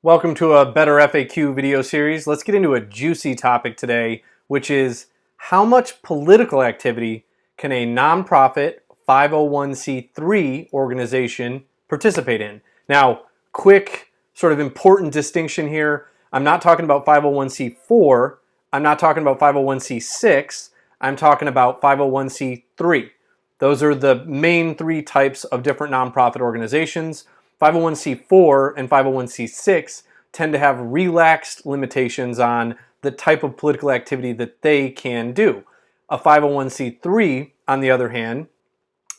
Welcome to a Better FAQ video series. Let's get into a juicy topic today, which is how much political activity can a nonprofit 501c3 organization participate in? Now, quick sort of important distinction here. I'm not talking about 501c4. I'm not talking about 501c6. I'm talking about 501c3. Those are the main three types of different nonprofit organizations. 501c4 and 501c6 tend to have relaxed limitations on the type of political activity that they can do. A 501c3, on the other hand,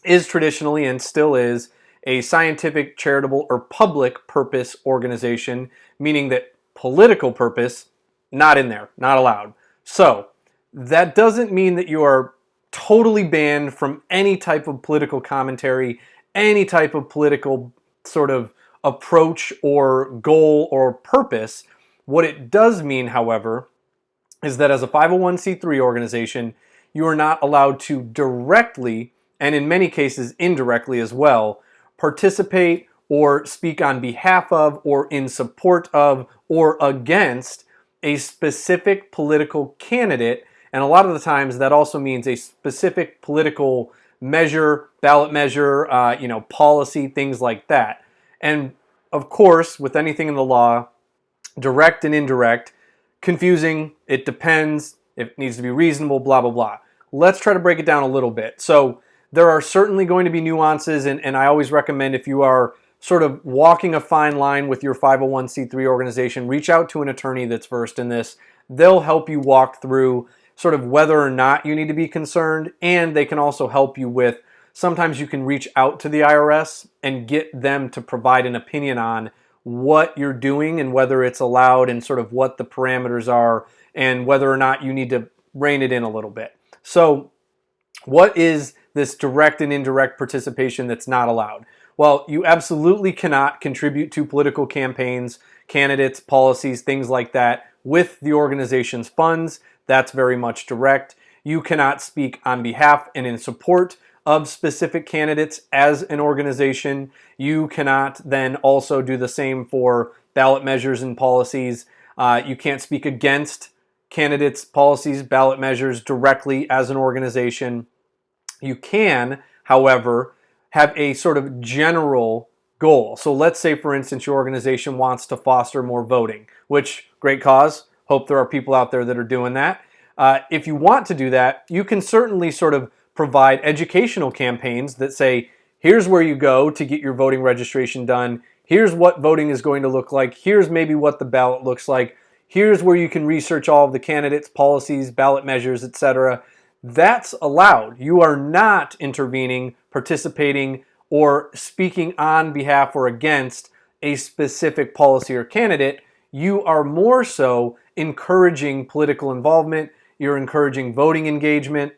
is traditionally and still is a scientific, charitable, or public purpose organization, meaning that political purpose, not in there, not allowed. So, that doesn't mean that you are totally banned from any type of political commentary, any type of political sort of approach or goal or purpose. What it does mean, however, is that as a 501c3 organization, you are not allowed to directly, and in many cases indirectly as well, participate or speak on behalf of or in support of or against a specific political candidate. And a lot of the times that also means a specific political measure, ballot measure, policy, things like that. And of course, with anything in the law, direct and indirect, confusing, it depends, it needs to be reasonable, blah, blah, blah. Let's try to break it down a little bit. So there are certainly going to be nuances, and I always recommend if you are sort of walking a fine line with your 501c3 organization, reach out to an attorney that's versed in this. They'll help you walk through sort of whether or not you need to be concerned, and they can also help you with, sometimes you can reach out to the IRS and get them to provide an opinion on what you're doing and whether it's allowed and sort of what the parameters are and whether or not you need to rein it in a little bit. So what is this direct and indirect participation that's not allowed? Well, you absolutely cannot contribute to political campaigns, candidates, policies, things like that with the organization's funds. That's very much direct. You cannot speak on behalf and in support of specific candidates as an organization. You cannot then also do the same for ballot measures and policies. You can't speak against candidates, policies, ballot measures directly as an organization. You can, however, have a sort of general goal. So let's say, for instance, your organization wants to foster more voting, which, great cause. Hope there are people out there that are doing that. If you want to do that, you can certainly sort of provide educational campaigns that say, here's where you go to get your voting registration done. Here's what voting is going to look like. Here's maybe what the ballot looks like. Here's where you can research all of the candidates, policies, ballot measures, etc. That's allowed. You are not intervening, participating, or speaking on behalf or against a specific policy or candidate. You are more so encouraging political involvement. You're encouraging voting engagement.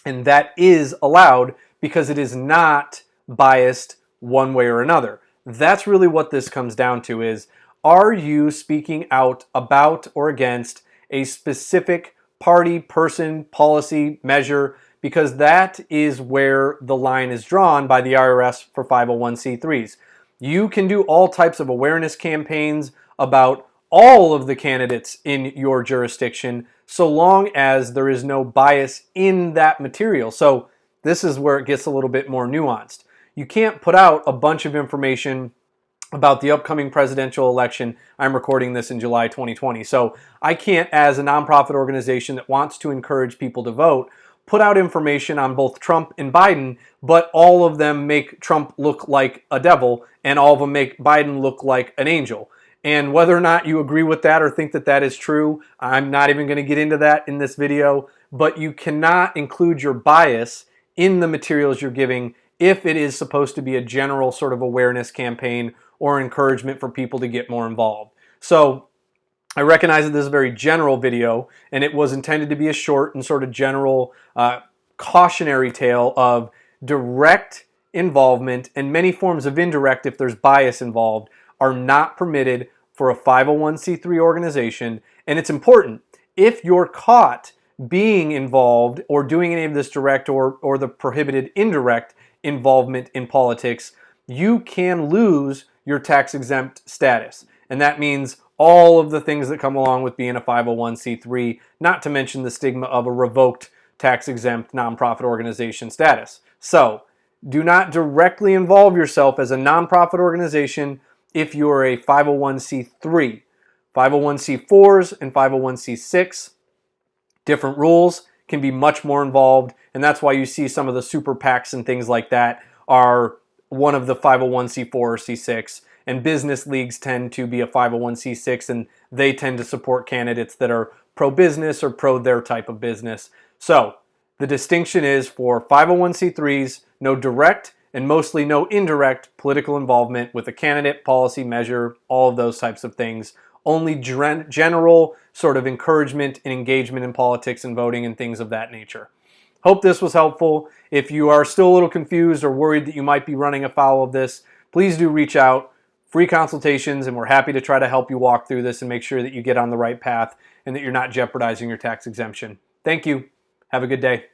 And that is allowed because it is not biased one way or another. That's really what this comes down to is, are you speaking out about or against a specific party, person, policy, measure? Because that is where the line is drawn by the IRS for 501c3s. You can do all types of awareness campaigns about all of the candidates in your jurisdiction, so long as there is no bias in that material. So this is where it gets a little bit more nuanced. You can't put out a bunch of information about the upcoming presidential election. I'm recording this in July 2020. So I can't, as a nonprofit organization that wants to encourage people to vote, put out information on both Trump and Biden, but all of them make Trump look like a devil and all of them make Biden look like an angel. And whether or not you agree with that or think that that is true, I'm not even going to get into that in this video, but you cannot include your bias in the materials you're giving if it is supposed to be a general sort of awareness campaign or encouragement for people to get more involved. So I recognize that this is a very general video, and it was intended to be a short and sort of general cautionary tale of direct involvement, and many forms of indirect, if there's bias involved, are not permitted for a 501c3 organization. And it's important, if you're caught being involved or doing any of this direct or the prohibited indirect involvement in politics, you can lose your tax exempt status. And that means all of the things that come along with being a 501c3, not to mention the stigma of a revoked tax-exempt nonprofit organization status. So, do not directly involve yourself as a nonprofit organization if you're a 501c3. 501c4s and 501c6, different rules, can be much more involved, and that's why you see some of the super PACs and things like that are one of the 501c4 or c6, and business leagues tend to be a 501c6, and they tend to support candidates that are pro-business or pro their type of business. So the distinction is for 501c3s, no direct and mostly no indirect political involvement with a candidate, policy, measure, all of those types of things. Only general sort of encouragement and engagement in politics and voting and things of that nature. Hope this was helpful. If you are still a little confused or worried that you might be running afoul of this, please do reach out. Free consultations, and we're happy to try to help you walk through this and make sure that you get on the right path and that you're not jeopardizing your tax exemption. Thank you. Have a good day.